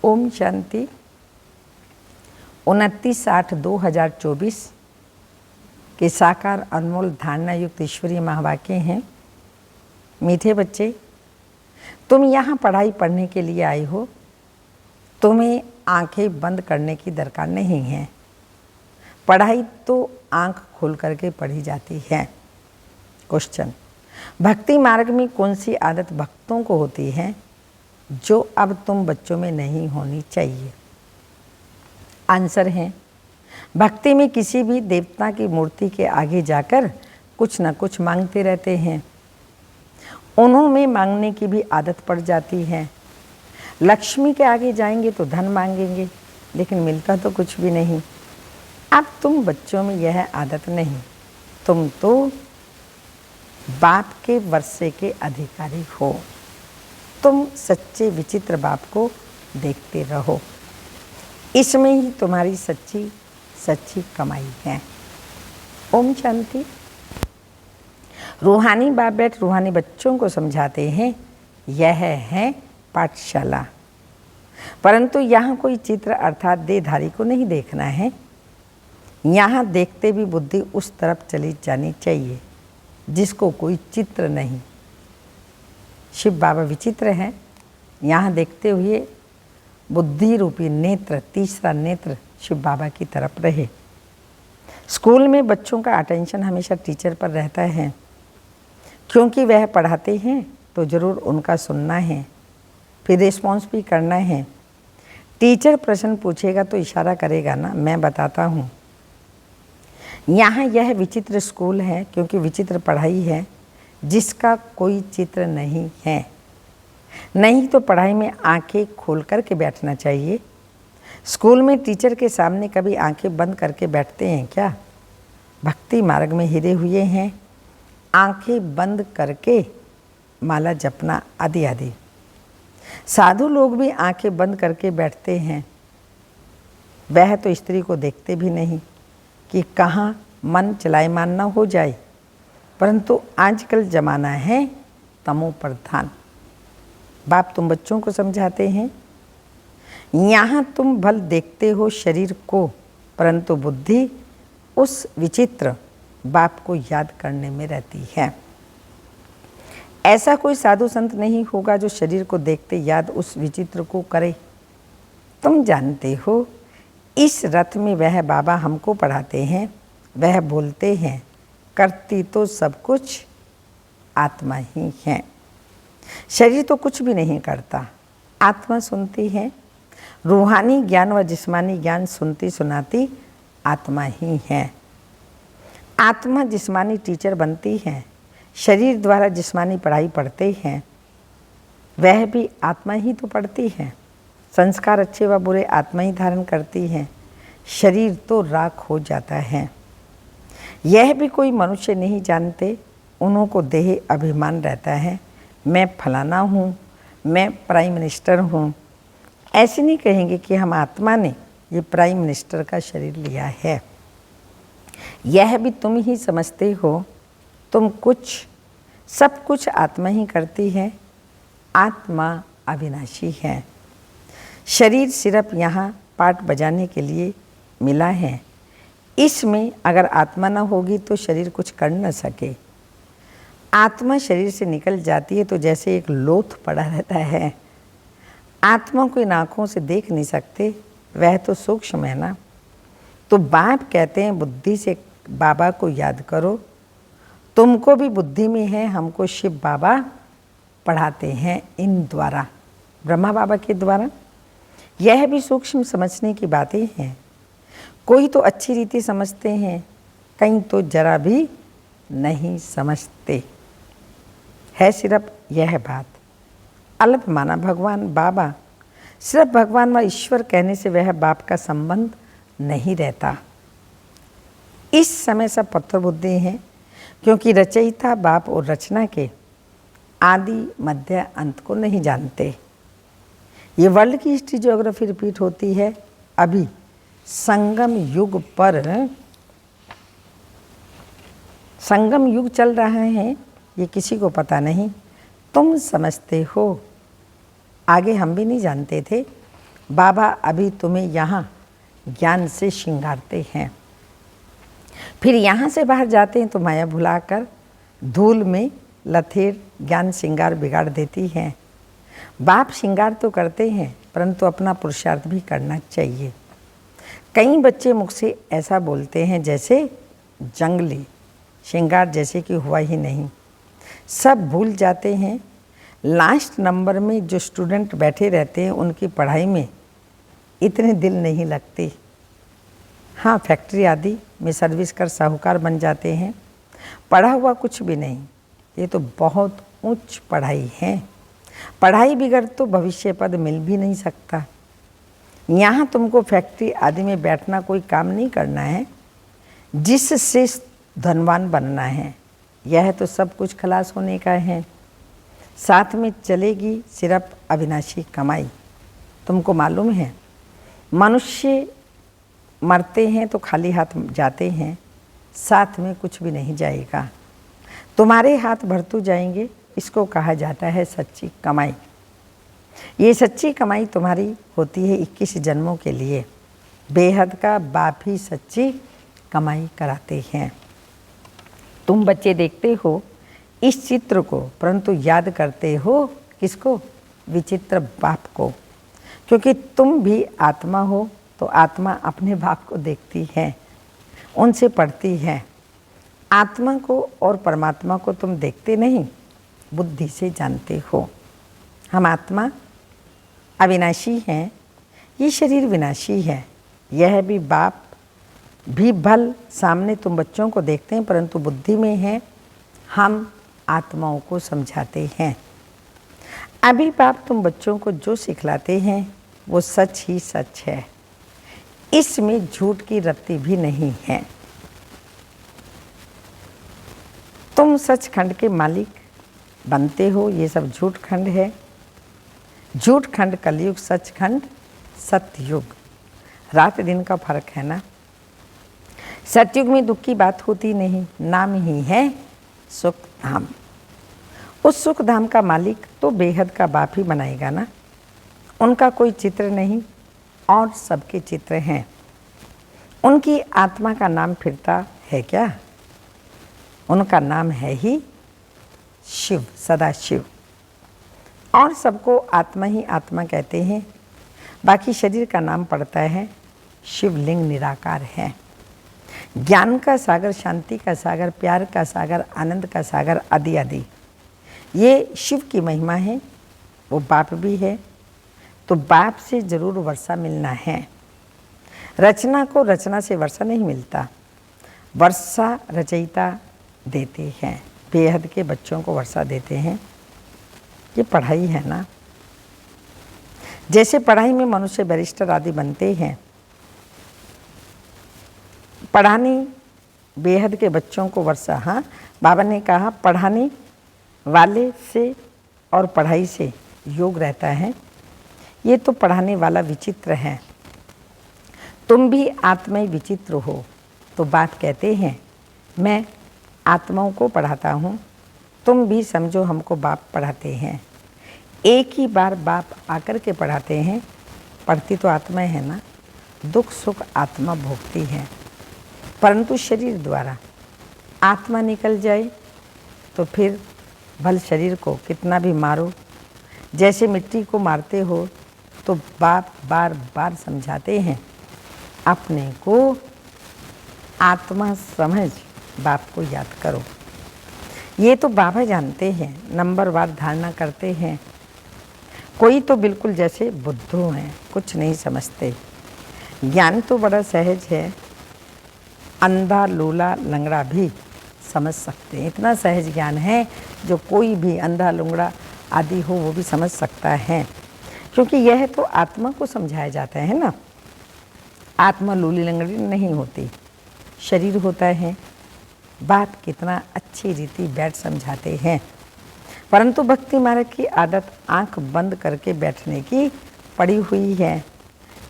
ओम शांति। 29/8/2024 के साकार अनमोल धारणा युक्त ईश्वरीय महावाक्य हैं। मीठे बच्चे, तुम यहाँ पढ़ाई पढ़ने के लिए आए हो। तुम्हें आंखें बंद करने की दरकार नहीं है। पढ़ाई तो आंख खोल करके पढ़ी जाती है। क्वेश्चन, भक्ति मार्ग में कौन सी आदत भक्तों को होती है जो अब तुम बच्चों में नहीं होनी चाहिए? आंसर है, भक्ति में किसी भी देवता की मूर्ति के आगे जाकर कुछ न कुछ मांगते रहते हैं। उन्होंने मांगने की भी आदत पड़ जाती है। लक्ष्मी के आगे जाएंगे तो धन मांगेंगे, लेकिन मिलता तो कुछ भी नहीं। अब तुम बच्चों में यह आदत नहीं। तुम तो बाप के वर्षे के अधिकारी हो। तुम सच्चे विचित्र बाप को देखते रहो। इसमें ही तुम्हारी सच्ची कमाई है। ओम शांति। रूहानी बाप बैठ रूहानी बच्चों को समझाते हैं, यह है पाठशाला। परंतु यहाँ कोई चित्र अर्थात देहधारी को नहीं देखना है। यहाँ देखते भी बुद्धि उस तरफ चली जानी चाहिए जिसको कोई चित्र नहीं। शिव बाबा विचित्र हैं। यहाँ देखते हुए बुद्धि रूपी नेत्र, तीसरा नेत्र शिव बाबा की तरफ रहे। स्कूल में बच्चों का अटेंशन हमेशा टीचर पर रहता है, क्योंकि वह पढ़ाते हैं तो ज़रूर उनका सुनना है, फिर रिस्पॉन्स भी करना है। टीचर प्रश्न पूछेगा तो इशारा करेगा ना, मैं बताता हूँ। यहाँ यह विचित्र स्कूल है क्योंकि विचित्र पढ़ाई है जिसका कोई चित्र नहीं है। नहीं तो पढ़ाई में आंखें खोल करके बैठना चाहिए। स्कूल में टीचर के सामने कभी आंखें बंद करके बैठते हैं क्या? भक्ति मार्ग में हिरे हुए हैं, आंखें बंद करके माला जपना आदि आदि। साधु लोग भी आंखें बंद करके बैठते हैं। वह तो स्त्री को देखते भी नहीं कि कहाँ मन चलायमान न हो जाए। परंतु आजकल ज़माना है तमो प्रधान। बाप तुम बच्चों को समझाते हैं, यहाँ तुम भल देखते हो शरीर को, परंतु बुद्धि उस विचित्र बाप को याद करने में रहती है। ऐसा कोई साधु संत नहीं होगा जो शरीर को देखते याद उस विचित्र को करे। तुम जानते हो, इस रथ में वह बाबा हमको पढ़ाते हैं। वह बोलते हैं, करती तो सब कुछ आत्मा ही है। शरीर तो कुछ भी नहीं करता, आत्मा सुनती है। रूहानी ज्ञान व जिस्मानी ज्ञान सुनती सुनाती आत्मा ही है। आत्मा जिस्मानी टीचर बनती है, शरीर द्वारा जिस्मानी पढ़ाई पढ़ते हैं। वह भी आत्मा ही तो पढ़ती है। संस्कार अच्छे व बुरे आत्मा ही धारण करती है। शरीर तो राख हो जाता है। यह भी कोई मनुष्य नहीं जानते। उन्हों को देह अभिमान रहता है, मैं फलाना हूँ, मैं प्राइम मिनिस्टर हूँ। ऐसे नहीं कहेंगे कि हम आत्मा ने ये प्राइम मिनिस्टर का शरीर लिया है। यह भी तुम ही समझते हो। तुम सब कुछ आत्मा ही करती है। आत्मा अविनाशी है। शरीर सिर्फ यहाँ पाठ बजाने के लिए मिला है। इसमें अगर आत्मा न होगी तो शरीर कुछ कर न सके। आत्मा शरीर से निकल जाती है तो जैसे एक लोथ पड़ा रहता है। आत्मा को इन आँखों से देख नहीं सकते, वह तो सूक्ष्म है ना। तो बाप कहते हैं, बुद्धि से बाबा को याद करो। तुमको भी बुद्धि में है, हमको शिव बाबा पढ़ाते हैं इन द्वारा, ब्रह्मा बाबा के द्वारा। यह भी सूक्ष्म समझने की बातें हैं। कोई तो अच्छी रीति समझते हैं, कहीं तो जरा भी नहीं समझते। है सिर्फ यह बात। अल्प माना भगवान बाबा। सिर्फ भगवान व ईश्वर कहने से वह बाप का संबंध नहीं रहता। इस समय सब पत्थर बुद्धि हैं, क्योंकि रचयिता बाप और रचना के आदि मध्य अंत को नहीं जानते। ये वर्ल्ड की हिस्ट्री ज्योग्राफी रिपीट होती है। अभी संगम युग पर संगम युग चल रहा है, ये किसी को पता नहीं। तुम समझते हो, आगे हम भी नहीं जानते थे। बाबा अभी तुम्हें यहाँ ज्ञान से श्रृंगारते हैं, फिर यहाँ से बाहर जाते हैं तो माया भुलाकर धूल में लथेर ज्ञान श्रृंगार बिगाड़ देती है। बाप श्रृंगार तो करते हैं परंतु अपना पुरुषार्थ भी करना चाहिए। कई बच्चे मुख से ऐसा बोलते हैं जैसे जंगली श्रृंगार जैसे कि हुआ ही नहीं, सब भूल जाते हैं। लास्ट नंबर में जो स्टूडेंट बैठे रहते हैं उनकी पढ़ाई में इतने दिल नहीं लगते। हाँ, फैक्ट्री आदि में सर्विस कर साहूकार बन जाते हैं, पढ़ा हुआ कुछ भी नहीं। ये तो बहुत उच्च पढ़ाई है, पढ़ाई बिगड़ तो भविष्य पद मिल भी नहीं सकता। यहाँ तुमको फैक्ट्री आदि में बैठना कोई काम नहीं करना है जिससे धनवान बनना है, यह तो सब कुछ खलास होने का है। साथ में चलेगी सिर्फ अविनाशी कमाई। तुमको मालूम है मनुष्य मरते हैं तो खाली हाथ जाते हैं, साथ में कुछ भी नहीं जाएगा। तुम्हारे हाथ भरतू जाएंगे, इसको कहा जाता है सच्ची कमाई। ये सच्ची कमाई तुम्हारी होती है 21 जन्मों के लिए। बेहद का बाप ही सच्ची कमाई कराते हैं। तुम बच्चे देखते हो इस चित्र को परंतु याद करते हो किसको? विचित्र बाप को, क्योंकि तुम भी आत्मा हो तो आत्मा अपने बाप को देखती है, उनसे पढ़ती है। आत्मा को और परमात्मा को तुम देखते नहीं, बुद्धि से जानते हो। हम आत्मा अविनाशी हैं, ये शरीर विनाशी है। यह भी बाप भी भल सामने तुम बच्चों को देखते हैं परंतु बुद्धि में है, हम आत्माओं को समझाते हैं। अभी बाप तुम बच्चों को जो सिखलाते हैं वो सच ही सच है, इसमें झूठ की रत्ती भी नहीं है। तुम सचखंड के मालिक बनते हो, ये सब झूठ खंड है। झूठ खंड कलयुग, सचखंड सतयुग, रात दिन का फर्क है ना। सतयुग में दुख की बात होती नहीं, नाम ही है सुख धाम। उस सुख धाम का मालिक तो बेहद का बाप ही बनाएगा ना। उनका कोई चित्र नहीं और सबके चित्र हैं। उनकी आत्मा का नाम फिरता है क्या? उनका नाम है ही शिव, सदा शिव। और सबको आत्मा ही आत्मा कहते हैं। बाकी शरीर का नाम पड़ता है शिवलिंग, निराकार है। ज्ञान का सागर, शांति का सागर, प्यार का सागर, आनंद का सागर आदि आदि, ये शिव की महिमा है। वो बाप भी है तो बाप से जरूर वर्षा मिलना है। रचना को रचना से वर्षा नहीं मिलता, वर्षा रचयिता देते हैं। बेहद के बच्चों को वर्षा देते हैं। ये पढ़ाई है ना। जैसे पढ़ाई में मनुष्य बैरिस्टर आदि बनते हैं, पढ़ाने बेहद के बच्चों को वर्षा। हाँ, बाबा ने कहा पढ़ाने वाले से और पढ़ाई से योग रहता है। ये तो पढ़ाने वाला विचित्र है। तुम भी आत्मा विचित्र हो तो बात कहते हैं मैं आत्माओं को पढ़ाता हूँ, तुम भी समझो हमको बाप पढ़ाते हैं। एक ही बार बाप आकर के पढ़ाते हैं, पढ़ती तो आत्मा है ना। दुख सुख आत्मा भोगती है परंतु शरीर द्वारा। आत्मा निकल जाए तो फिर भल शरीर को कितना भी मारो, जैसे मिट्टी को मारते हो तो बाप बार बार समझाते हैं अपने को आत्मा समझ, बाप को याद करो। ये तो बाबा जानते हैं, नंबरवार धारणा करते हैं। कोई तो बिल्कुल जैसे बुद्धू हैं, कुछ नहीं समझते। ज्ञान तो बड़ा सहज है, अंधा लूला लंगड़ा भी समझ सकते हैं। इतना सहज ज्ञान है जो कोई भी अंधा लंगड़ा आदि हो वो भी समझ सकता है, क्योंकि यह तो आत्मा को समझाया जाता है ना। आत्मा लूली लंगड़ी नहीं होती, शरीर होता है। बात कितना अच्छी रीति बैठ समझाते हैं, परंतु भक्ति मार्ग की आदत आंख बंद करके बैठने की पड़ी हुई है।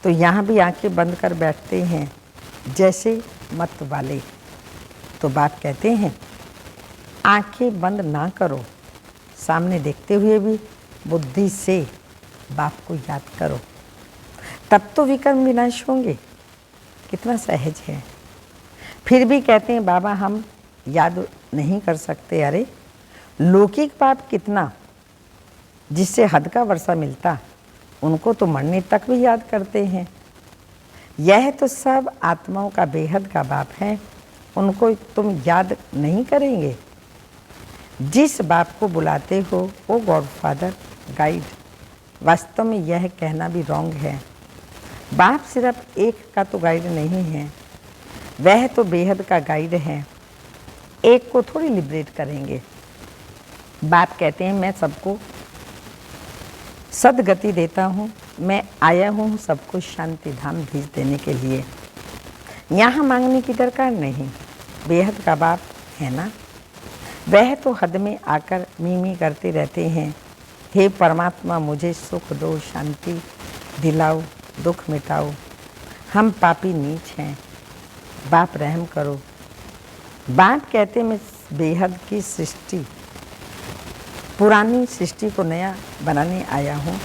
तो यहाँ भी आंखें बंद कर बैठते हैं जैसे मत वाले। तो बात कहते हैं आंखें बंद ना करो, सामने देखते हुए भी बुद्धि से बाप को याद करो। तब तो विकर्म विनाश होंगे। कितना सहज है। फिर भी कहते हैं बाबा हम याद नहीं कर सकते। अरे लौकिक पाप कितना, जिससे हद का वर्षा मिलता, उनको तो मरने तक भी याद करते हैं। यह तो सब आत्माओं का बेहद का बाप है, उनको तुम याद नहीं करेंगे। जिस बाप को बुलाते हो वो गॉडफादर, गाइड, वास्तव में यह कहना भी रॉन्ग है। बाप सिर्फ एक का तो गाइड नहीं है, वह तो बेहद का गाइड है। एक को थोड़ी लिबरेट करेंगे। बाप कहते हैं मैं सबको सदगति देता हूँ, मैं आया हूँ सबको शांति धाम भेज देने के लिए। यहाँ मांगने की दरकार नहीं। बेहद का बाप है ना, वह तो हद में आकर मीमी करते रहते हैं, हे परमात्मा मुझे सुख दो, शांति दिलाओ, दुख मिटाओ, हम पापी नीच हैं, बाप रहम करो। बाप कहते मैं बेहद की सृष्टि, पुरानी सृष्टि को नया बनाने आया हूँ।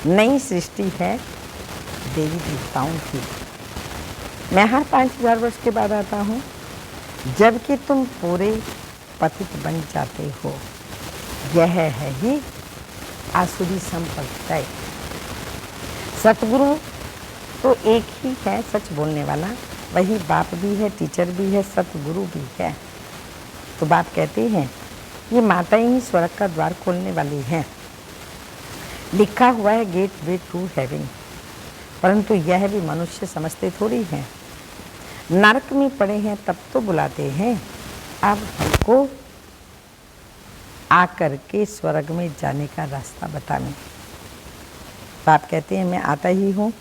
नई सृष्टि है देवी देवताओं की। मैं हर 5000 वर्ष के बाद आता हूँ, जबकि तुम पूरे पतित बन जाते हो। यह है ही आसुरी संप्रदाय। सतगुरु तो एक ही है सच बोलने वाला, वही बाप भी है, टीचर भी है, सतगुरु भी है। तो बाप कहते हैं ये माता ही स्वर्ग का द्वार खोलने वाली है। लिखा हुआ है गेट वे टू हेवन, परंतु यह भी मनुष्य समझते थोड़ी हैं। नरक में पड़े हैं तब तो बुलाते हैं, अब हमको आकर के स्वर्ग में जाने का रास्ता बताने। बाप कहते हैं मैं आता ही हूँ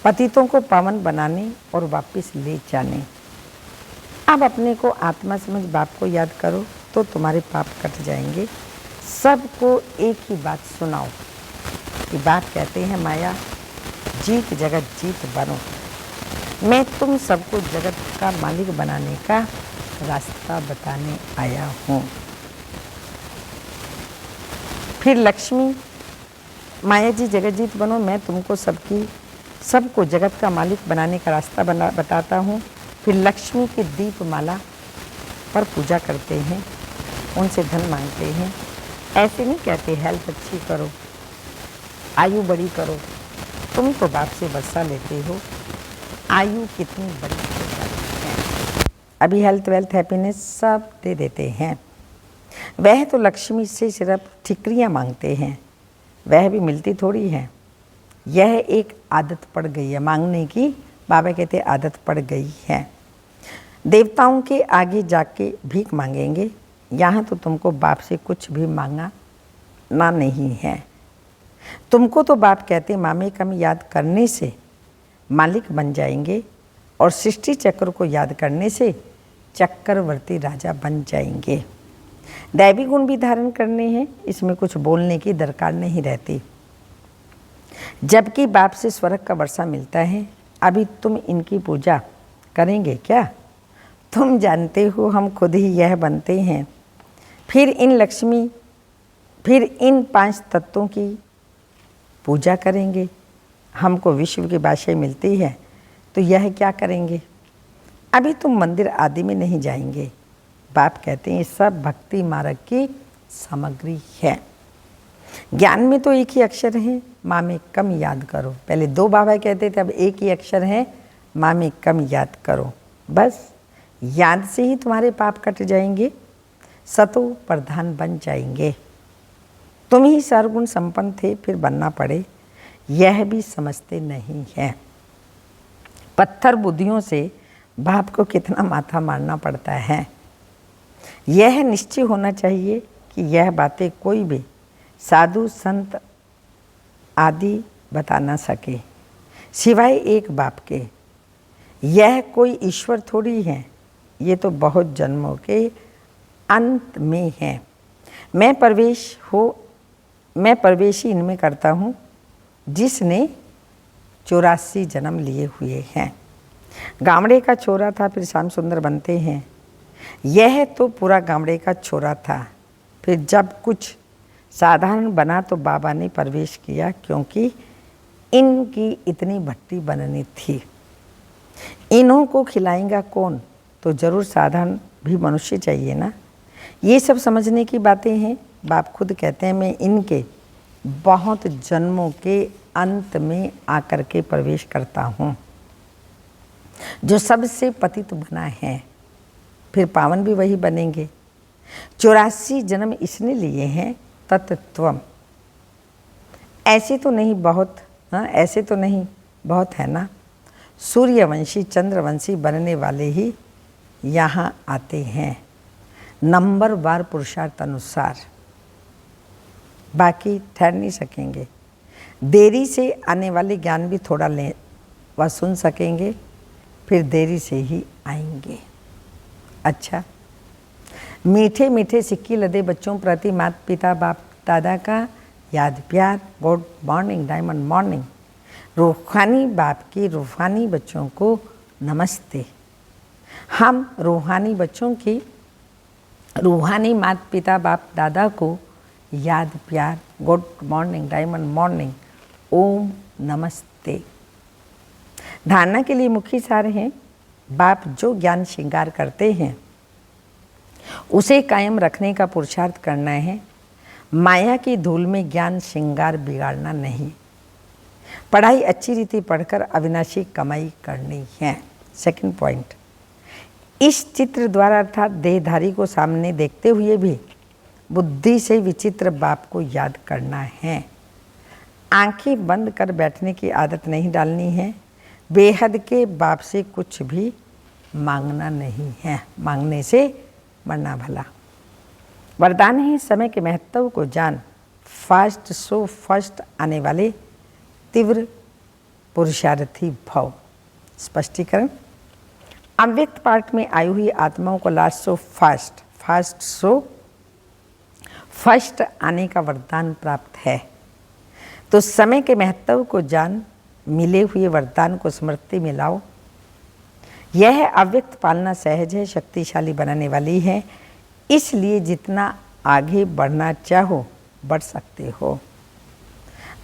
पतितों को पावन बनाने और वापस ले जाने। अब अपने को आत्मा समझ बाप को याद करो तो तुम्हारे पाप कट जाएंगे। सबको एक ही बात सुनाओ कि बाप कहते हैं माया जीत जगत जीत बनो। मैं तुम सबको जगत का मालिक बनाने का रास्ता बताने आया हूँ। फिर लक्ष्मी माया जी जगत जीत बनो, मैं तुमको सबको जगत का मालिक बनाने का रास्ता बताता हूँ। फिर लक्ष्मी की दीप माला पर पूजा करते हैं, उनसे धन मांगते हैं। ऐसे नहीं कहते हेल्थ अच्छी करो, आयु बड़ी करो। तुम तो बाप से वर्षा लेते हो, आयु कितनी बड़ी हो जाती है। अभी हेल्थ वेल्थ हैप्पीनेस सब दे देते हैं। वह तो लक्ष्मी से सिर्फ ठिकरियाँ मांगते हैं, वह भी मिलती थोड़ी है। यह एक आदत पड़ गई है मांगने की। बाबा कहते आदत पड़ गई है। देवताओं के आगे जाके भीख मांगेंगे, यहाँ तो तुमको बाप से कुछ भी मांगना ना नहीं है। तुमको तो बाप कहते मामे कम याद करने से मालिक बन जाएंगे और सृष्टि चक्र को याद करने से चक्रवर्ती राजा बन जाएंगे। दैवी गुण भी धारण करने हैं, इसमें कुछ बोलने की दरकार नहीं रहती। जबकि बाप से स्वर्ग का वर्षा मिलता है, अभी तुम इनकी पूजा करेंगे क्या? तुम जानते हो हम खुद ही यह बनते हैं। फिर इन 5 तत्वों की पूजा करेंगे। हमको विश्व की भाषा मिलती है तो यह क्या करेंगे? अभी तुम मंदिर आदि में नहीं जाएंगे। बाप कहते हैं सब भक्ति मार्ग की सामग्री है। ज्ञान में तो एक ही अक्षर है, माँ में कम याद करो। पहले 2 बाबा कहते थे, अब एक ही अक्षर है, माँ में कम याद करो। बस याद से ही तुम्हारे पाप कट जाएंगे, सतो प्रधान बन जाएंगे। तुम ही सर्वगुण संपन्न थे, फिर बनना पड़े, यह भी समझते नहीं है। पत्थर बुद्धियों से बाप को कितना माथा मारना पड़ता है। यह निश्चय होना चाहिए कि यह बातें कोई भी साधु संत आदि बता ना सके सिवाय एक बाप के। यह कोई ईश्वर थोड़ी है, ये तो बहुत जन्मों के अंत में है। मैं प्रवेश ही इनमें करता हूँ जिसने 84 जन्म लिए हुए हैं। गामड़े का छोरा था, फिर श्याम सुंदर बनते हैं। यह तो पूरा गामड़े का छोरा था, फिर जब कुछ साधारण बना तो बाबा ने प्रवेश किया, क्योंकि इनकी इतनी भट्टी बननी थी। इन्हों को खिलाएगा कौन? तो जरूर साधारण भी मनुष्य चाहिए ना। ये सब समझने की बातें हैं। बाप खुद कहते हैं मैं इनके बहुत जन्मों के अंत में आकर के प्रवेश करता हूँ, जो सबसे पतित बना है, फिर पावन भी वही बनेंगे। 84 जन्म इसने लिए हैं तत्त्वम। ऐसे तो नहीं बहुत, ऐसे तो नहीं बहुत है ना। सूर्यवंशी चंद्रवंशी बनने वाले ही यहाँ आते हैं, नंबरवार पुरुषार्थ अनुसार। बाकी ठहर नहीं सकेंगे। देरी से आने वाले ज्ञान भी थोड़ा लें व सुन सकेंगे, फिर देरी से ही आएंगे। अच्छा, मीठे मीठे सिक्के लदे बच्चों प्रति माता पिता बाप दादा का याद प्यार, गुड मॉर्निंग, डायमंड मॉर्निंग। रूहानी बाप की रूहानी बच्चों को नमस्ते। हम रूहानी बच्चों की रूहानी माता पिता बाप दादा को याद प्यार, गुड मॉर्निंग, डायमंड मॉर्निंग, ओम नमस्ते। धारणा के लिए मुख्य सार हैं। बाप जो ज्ञान श्रृंगार करते हैं उसे कायम रखने का पुरुषार्थ करना है। माया की धूल में ज्ञान श्रृंगार बिगाड़ना नहीं। पढ़ाई अच्छी रीति पढ़कर अविनाशी कमाई करनी है। सेकंड पॉइंट, इस चित्र द्वारा अर्थात देहधारी को सामने देखते हुए भी बुद्धि से विचित्र बाप को याद करना है। आंखें बंद कर बैठने की आदत नहीं डालनी है। बेहद के बाप से कुछ भी मांगना नहीं है, मांगने से मरना भला। वरदान है समय के महत्व को जान, फास्ट सो फर्स्ट आने वाले तीव्र पुरुषार्थी भव। स्पष्टीकरण, अव्यक्त पाठ में आई हुई आत्माओं को last so fast, fast so first आने का वरदान प्राप्त है। तो समय के महत्व को जान, मिले हुए वरदान को स्मृति में लाओ। यह अव्यक्त पालना सहज है, शक्तिशाली बनाने वाली है। इसलिए जितना आगे बढ़ना चाहो बढ़ सकते हो।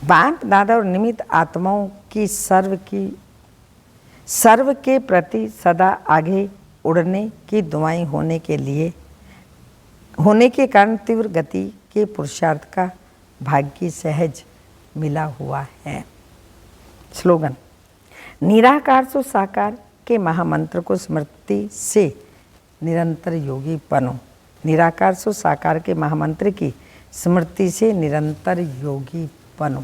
बाप दादा और निमित्त आत्माओं की सर्व के प्रति सदा आगे उड़ने की दुआएं होने के कारण तीव्र गति के पुरुषार्थ का भाग्य सहज मिला हुआ है। स्लोगन, निराकार से साकार के महामंत्र को स्मृति से निरंतर योगी बनो। निराकार से साकार के महामंत्र की स्मृति से निरंतर योगी बनो।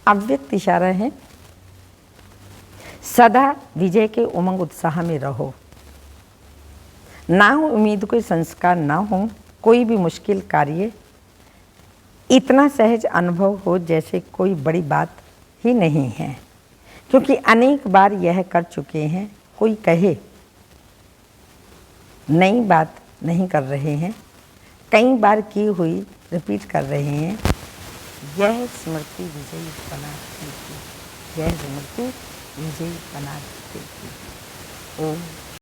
अव्यक्त इशारा है, सदा विजय के उमंग उत्साह में रहो। ना हो उम्मीद, कोई संस्कार ना हो, कोई भी मुश्किल कार्य इतना सहज अनुभव हो जैसे कोई बड़ी बात ही नहीं है, क्योंकि अनेक बार यह कर चुके हैं। कोई कहे नई बात नहीं कर रहे हैं, कई बार की हुई रिपीट कर रहे हैं। यह स्मृति विजयी बना देती, यह स्मृति विजयी बना देती। ओम